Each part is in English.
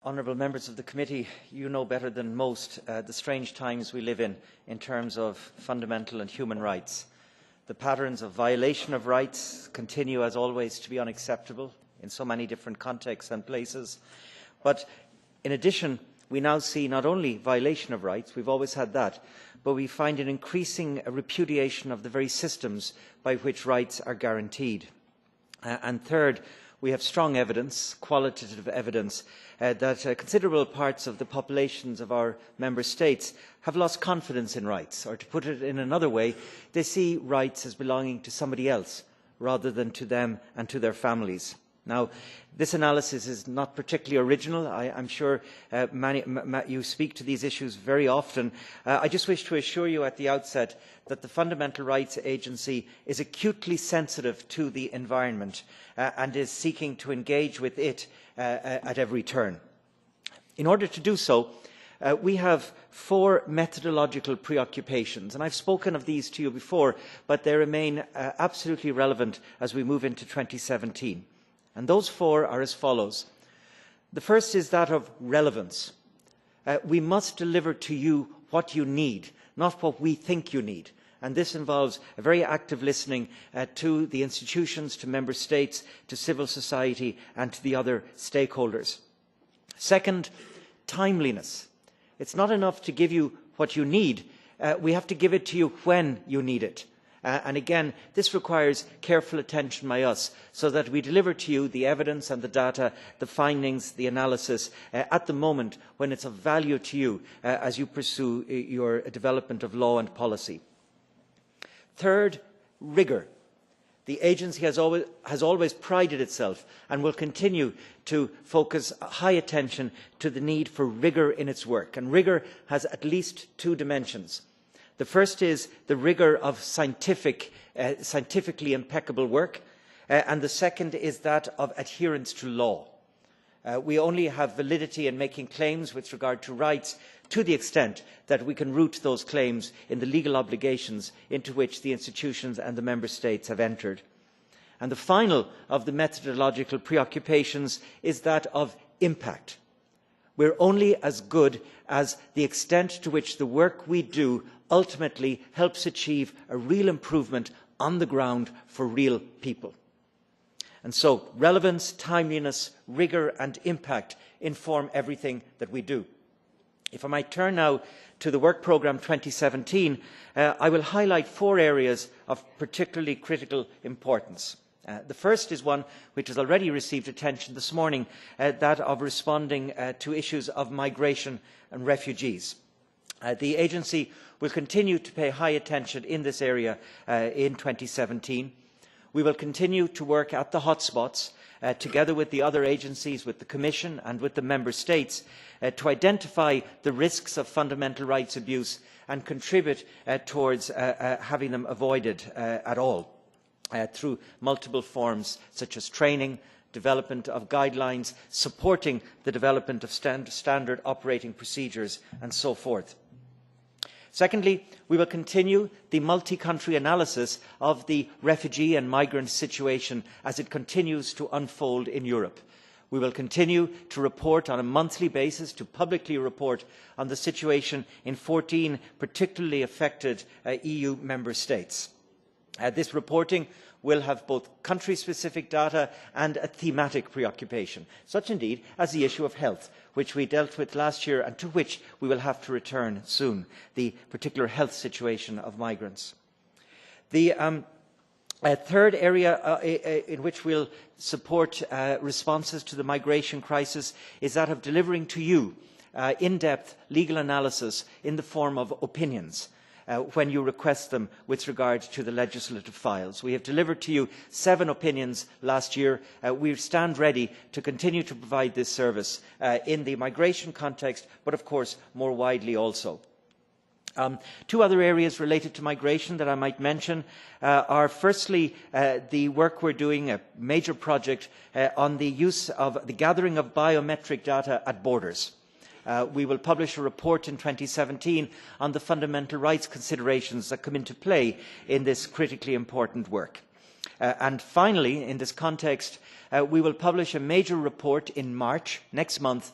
Honourable members of the committee, you know better than most the strange times we live in terms of fundamental and human rights. The patterns of violation of rights continue, as always, to be unacceptable in so many different contexts and places. But in addition, we now see not only violation of rights, we've always had that, but we find an increasing repudiation of the very systems by which rights are guaranteed. And third, we have strong evidence, qualitative evidence, that considerable parts of the populations of our member states have lost confidence in rights, or to put it in another way, they see rights as belonging to somebody else rather than to them and to their families. Now, this analysis is not particularly original. I'm sure you speak to these issues very often. I just wish to assure you at the outset that the Fundamental Rights Agency is acutely sensitive to the environment and is seeking to engage with it at every turn. In order to do so, we have 4 methodological preoccupations, and I've spoken of these to you before, but they remain absolutely relevant as we move into 2017. And those 4 are as follows. The first is that of relevance. We must deliver to you what you need, not what we think you need. And this involves a very active listening to the institutions, to member states, to civil society and to the other stakeholders. Second, timeliness. It's not enough to give you what you need. We have to give it to you when you need it. And again, this requires careful attention by us so that we deliver to you the evidence and the data, the findings, the analysis at the moment when it's of value to you as you pursue your development of law and policy. Third, rigour. The agency has always prided itself and will continue to focus high attention to the need for rigour in its work. And rigour has at least 2 dimensions. The first is the rigour of scientifically impeccable work, and the second is that of adherence to law. We only have validity in making claims with regard to rights to the extent that we can root those claims in the legal obligations into which the institutions and the member states have entered. And the final of the methodological preoccupations is that of impact. We're only as good as the extent to which the work we do ultimately helps achieve a real improvement on the ground for real people. And so relevance, timeliness, rigour and impact inform everything that we do. If I might turn now to the Work Programme 2017, I will highlight 4 areas of particularly critical importance. The first is one which has already received attention this morning, that of responding to issues of migration and refugees. The agency will continue to pay high attention in this area in 2017. We will continue to work at the hotspots together with the other agencies, with the Commission and with the Member States to identify the risks of fundamental rights abuse and contribute towards having them avoided at all through multiple forms such as training, development of guidelines, supporting the development of standard operating procedures and so forth. Secondly, we will continue the multi-country analysis of the refugee and migrant situation as it continues to unfold in Europe. We will continue to report on a monthly basis, to publicly report on the situation in 14 particularly affected EU member states. This reporting will have both country-specific data and a thematic preoccupation, such indeed as the issue of health, which we dealt with last year and to which we will have to return soon, the particular health situation of migrants. The third area in which we will support responses to the migration crisis is that of delivering to you in-depth legal analysis in the form of opinions when you request them with regard to the legislative files. We have delivered to you 7 opinions last year. We stand ready to continue to provide this service in the migration context, but of course more widely also. 2 other areas related to migration that I might mention are firstly the work we're doing, a major project on the use of the gathering of biometric data at borders. We will publish a report in 2017 on the fundamental rights considerations that come into play in this critically important work. And finally, in this context, we will publish a major report in March, next month,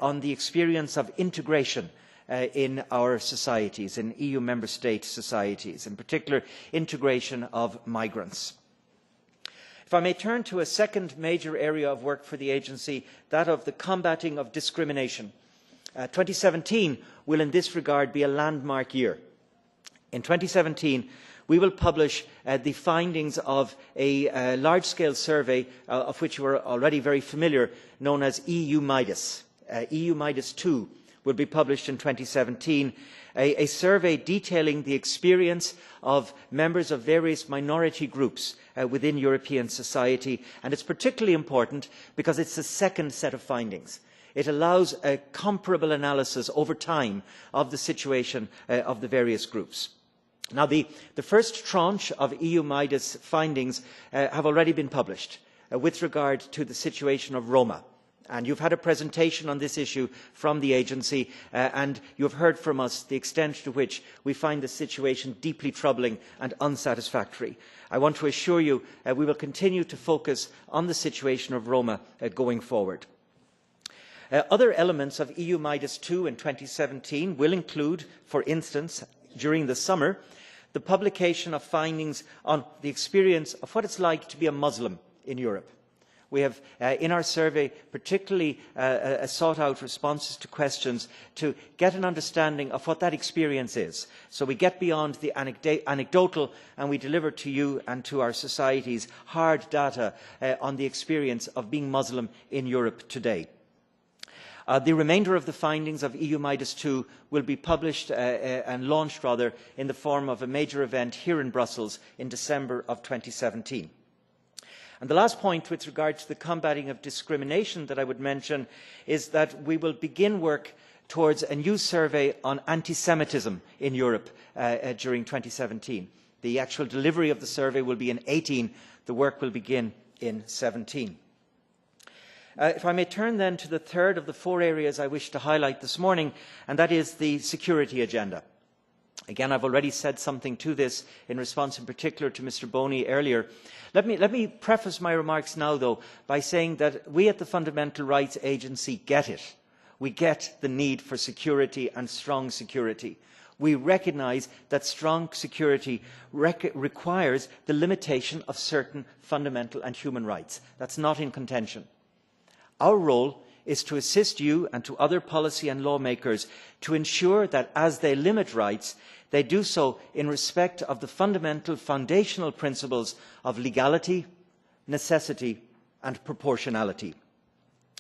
on the experience of integration in our societies, in EU member state societies, in particular integration of migrants. If I may turn to a second major area of work for the agency, that of the combating of discrimination. 2017 will in this regard be a landmark year. In 2017, we will publish the findings of a large-scale survey of which you are already very familiar, known as EU MIDAS. EU MIDAS 2 will be published in 2017, a survey detailing the experience of members of various minority groups within European society, and it's particularly important because it's the second set of findings. It allows a comparable analysis over time of the situation of the various groups. Now, the first tranche of EU MIDAS findings have already been published with regard to the situation of Roma. And you've had a presentation on this issue from the agency, and you've heard from us the extent to which we find the situation deeply troubling and unsatisfactory. I want to assure you we will continue to focus on the situation of Roma going forward. Other elements of EU MIDAS 2 in 2017 will include, for instance, during the summer, the publication of findings on the experience of what it's like to be a Muslim in Europe. We have, in our survey, particularly sought out responses to questions to get an understanding of what that experience is. So we get beyond the anecdotal and we deliver to you and to our societies hard data on the experience of being Muslim in Europe today. The remainder of the findings of EU MIDAS 2 will be published and launched rather in the form of a major event here in Brussels in December of 2017. And the last point with regard to the combating of discrimination that I would mention is that we will begin work towards a new survey on anti-Semitism in Europe during 2017. The actual delivery of the survey will be in 2018. The work will begin in 2017. If I may turn then to the third of the four areas I wish to highlight this morning, and that is the security agenda. Again, I've already said something to this in response in particular to Mr. Boney earlier. Let me preface my remarks now, though, by saying that we at the Fundamental Rights Agency get it. We get the need for security and strong security. We recognise that strong security requires the limitation of certain fundamental and human rights. That's not in contention. Our role is to assist you and to other policy and lawmakers to ensure that as they limit rights, they do so in respect of the fundamental foundational principles of legality, necessity and proportionality.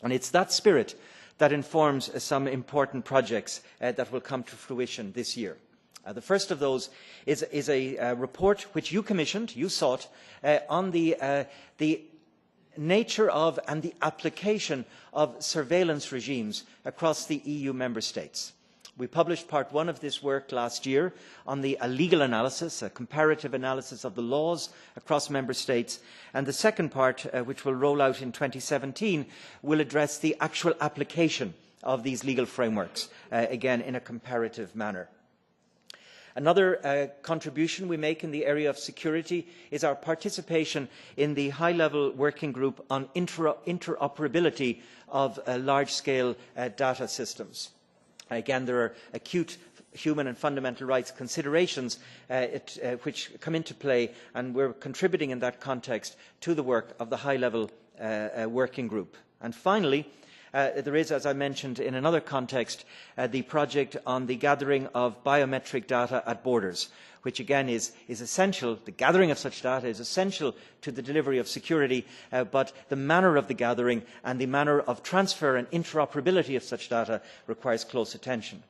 And it's that spirit that informs some important projects that will come to fruition this year. The first of those is a report which you commissioned, you sought, on the nature of and the application of surveillance regimes across the EU member states. We published part one of this work last year on the legal analysis, a comparative analysis of the laws across member states, and the second part, which will roll out in 2017, will address the actual application of these legal frameworks, again in a comparative manner. Another contribution we make in the area of security is our participation in the high-level working group on interoperability of large-scale data systems. Again, there are acute human and fundamental rights considerations which come into play, and we're contributing in that context to the work of the high-level working group. And finally, there is, as I mentioned in another context, the project on the gathering of biometric data at borders, which again is essential. The gathering of such data is essential to the delivery of security, but the manner of the gathering and the manner of transfer and interoperability of such data requires close attention.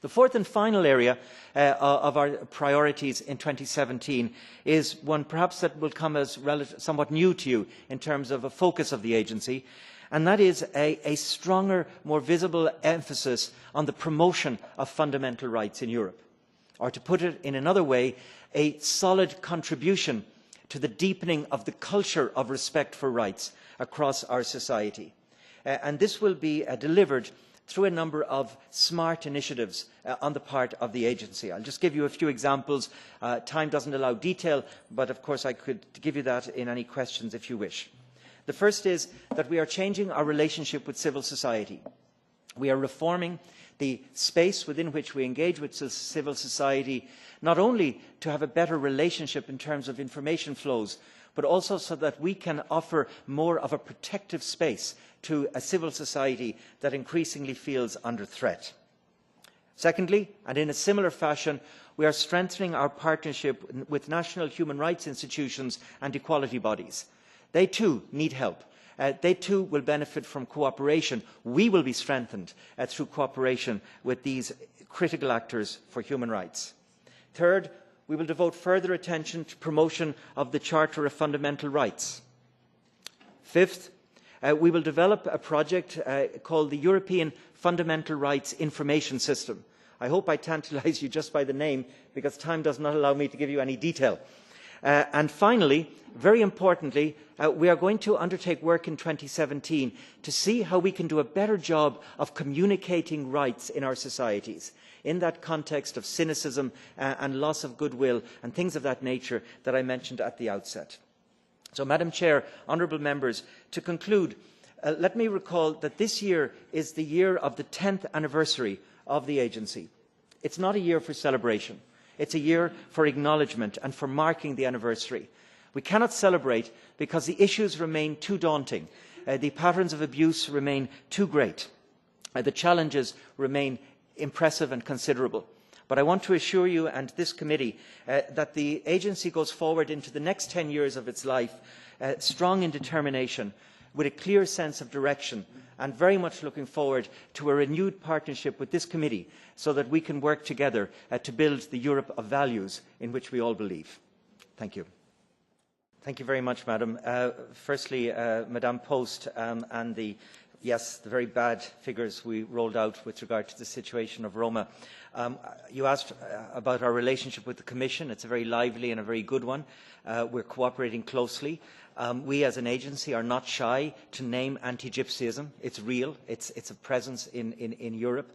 The fourth and final area of our priorities in 2017 is one perhaps that will come as somewhat new to you in terms of a focus of the agency, and that is a stronger, more visible emphasis on the promotion of fundamental rights in Europe. Or to put it in another way, a solid contribution to the deepening of the culture of respect for rights across our society. And this will be delivered through a number of smart initiatives on the part of the agency. I'll just give you a few examples. Time doesn't allow detail, but of course I could give you that in any questions if you wish. The first is that we are changing our relationship with civil society. We are reforming the space within which we engage with civil society, not only to have a better relationship in terms of information flows, but also so that we can offer more of a protective space to a civil society that increasingly feels under threat. Secondly, and in a similar fashion, we are strengthening our partnership with national human rights institutions and equality bodies. They too need help. They too will benefit from cooperation. We will be strengthened through cooperation with these critical actors for human rights. Third, we will devote further attention to promotion of the Charter of Fundamental Rights. Fifth, we will develop a project called the European Fundamental Rights Information System. I hope I tantalise you just by the name, because time does not allow me to give you any detail. And finally, very importantly, we are going to undertake work in 2017 to see how we can do a better job of communicating rights in our societies, in that context of cynicism and loss of goodwill and things of that nature that I mentioned at the outset. So, Madam Chair, honourable members, to conclude, let me recall that this year is the year of the 10th anniversary of the agency. It's not a year for celebration. It's a year for acknowledgement and for marking the anniversary. We cannot celebrate because the issues remain too daunting. The patterns of abuse remain too great. The challenges remain impressive and considerable. But I want to assure you and this committee that the agency goes forward into the next 10 years of its life strong in determination, with a clear sense of direction, and very much looking forward to a renewed partnership with this committee so that we can work together to build the Europe of values in which we all believe. Thank you. Thank you very much, Madam. Firstly, Madame Post and the very bad figures we rolled out with regard to the situation of Roma. You asked about our relationship with the Commission. It's a very lively and a very good one. We're cooperating closely. We as an agency are not shy to name anti-Gypsyism. It's real. It's a presence in Europe.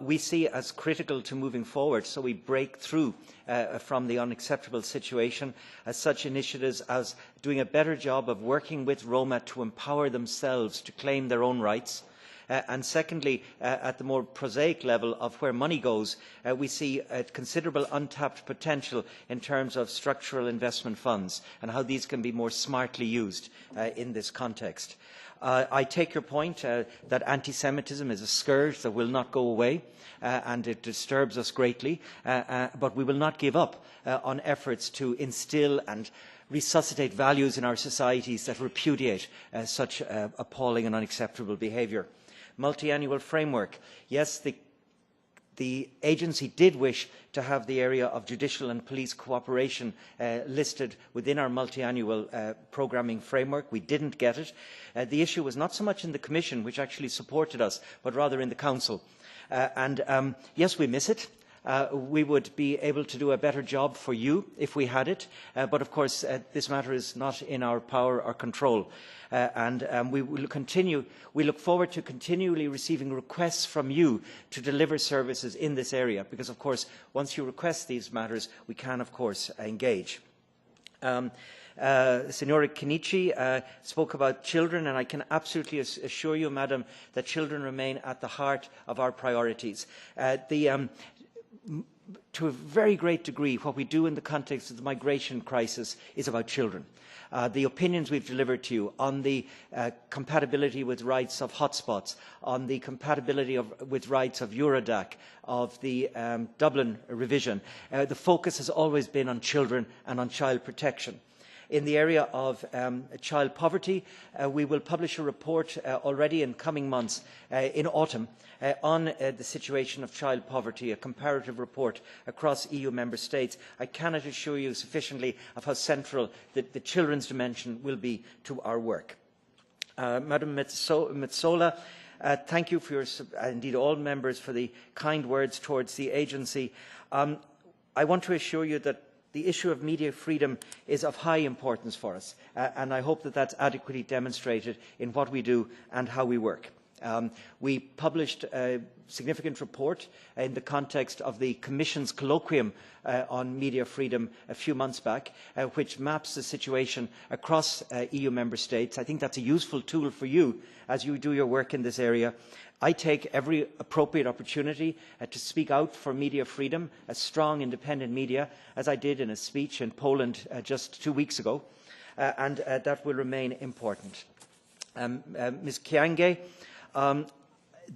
We see it as critical to moving forward, so we break through from the unacceptable situation as such initiatives as doing a better job of working with Roma to empower themselves to claim their own rights. And secondly, at the more prosaic level of where money goes, we see a considerable untapped potential in terms of structural investment funds and how these can be more smartly used in this context. I take your point that anti-Semitism is a scourge that will not go away and it disturbs us greatly, but we will not give up on efforts to instil and resuscitate values in our societies that repudiate such appalling and unacceptable behaviour. Multi-annual framework. Yes, the agency did wish to have the area of judicial and police cooperation listed within our multi-annual programming framework. We didn't get it. The issue was not so much in the Commission, which actually supported us, but rather in the Council. Yes, we miss it. We would be able to do a better job for you if we had it, but of course this matter is not in our power or control. We will continue. We look forward to continually receiving requests from you to deliver services in this area, because of course once you request these matters we can of course engage. Signora Kinichi spoke about children, and I can absolutely assure you, Madam, that children remain at the heart of our priorities. To a very great degree, what we do in the context of the migration crisis is about children. The opinions we've delivered to you on the compatibility with rights of hotspots, on the compatibility with rights of Eurodac, of the Dublin revision, the focus has always been on children and on child protection. In the area of child poverty, we will publish a report already in coming months, in autumn, on the situation of child poverty, a comparative report across EU member states. I cannot assure you sufficiently of how central the children's dimension will be to our work. Madam Metsola, thank you for your, indeed all members, for the kind words towards the agency. I want to assure you that the issue of media freedom is of high importance for us, and I hope that that's adequately demonstrated in what we do and how we work. We published a significant report in the context of the Commission's colloquium on media freedom a few months back, which maps the situation across EU member states. I think that's a useful tool for you as you do your work in this area. I take every appropriate opportunity to speak out for media freedom, a strong independent media, as I did in a speech in Poland just 2 weeks ago, and that will remain important. Ms. Kiange,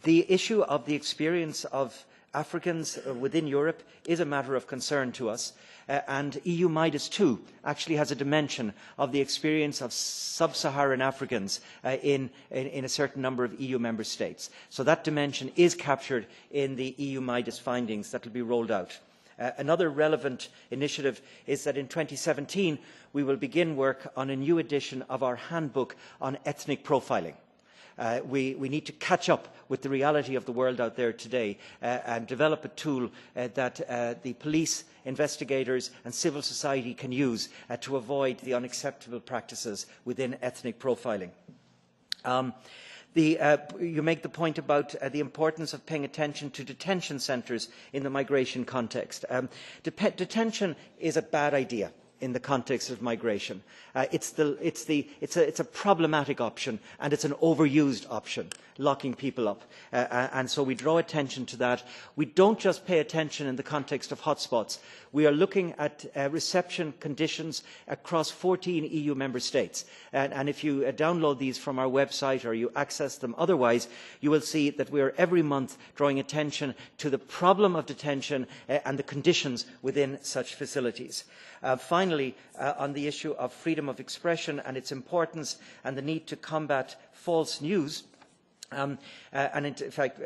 the issue of the experience of Africans within Europe is a matter of concern to us, and EU Midas 2 actually has a dimension of the experience of sub-Saharan Africans in a certain number of EU member states. So that dimension is captured in the EU Midas findings that will be rolled out. Another relevant initiative is that in 2017 we will begin work on a new edition of our handbook on ethnic profiling. We need to catch up with the reality of the world out there today and develop a tool that the police, investigators and civil society can use to avoid the unacceptable practices within ethnic profiling. You make the point about the importance of paying attention to detention centres in the migration context. Detention is a bad idea in the context of migration. It's a problematic option, and it's an overused option, locking people up. And so we draw attention to that. We don't just pay attention in the context of hotspots. We are looking at reception conditions across 14 EU member states. And if you download these from our website or you access them otherwise, you will see that we are every month drawing attention to the problem of detention and the conditions within such facilities. Finally, on the issue of freedom of expression and its importance and the need to combat false news, and in fact,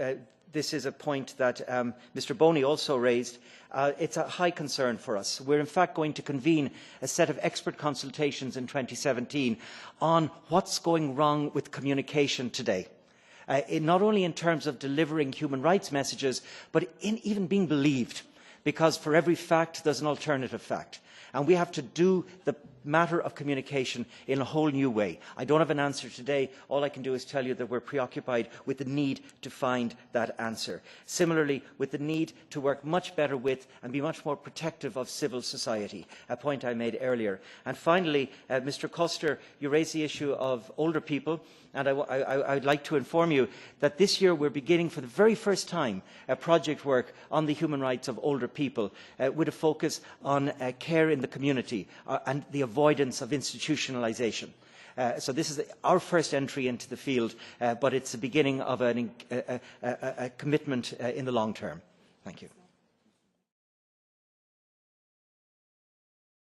this is a point that Mr. Boney also raised. It's a high concern for us. We're in fact going to convene a set of expert consultations in 2017 on what's going wrong with communication today. Not only in terms of delivering human rights messages, but in even being believed. Because for every fact, there's an alternative fact. And we have to do the matter of communication in a whole new way. I don't have an answer today. All I can do is tell you that we're preoccupied with the need to find that answer. Similarly, with the need to work much better with and be much more protective of civil society, a point I made earlier. And finally, Mr. Koster, you raised the issue of older people. And I'd like to inform you that this year we're beginning for the very first time project work on the human rights of older people with a focus on care in the community and the avoidance of institutionalisation. So this is our first entry into the field, but it's the beginning of a commitment in the long term. Thank you.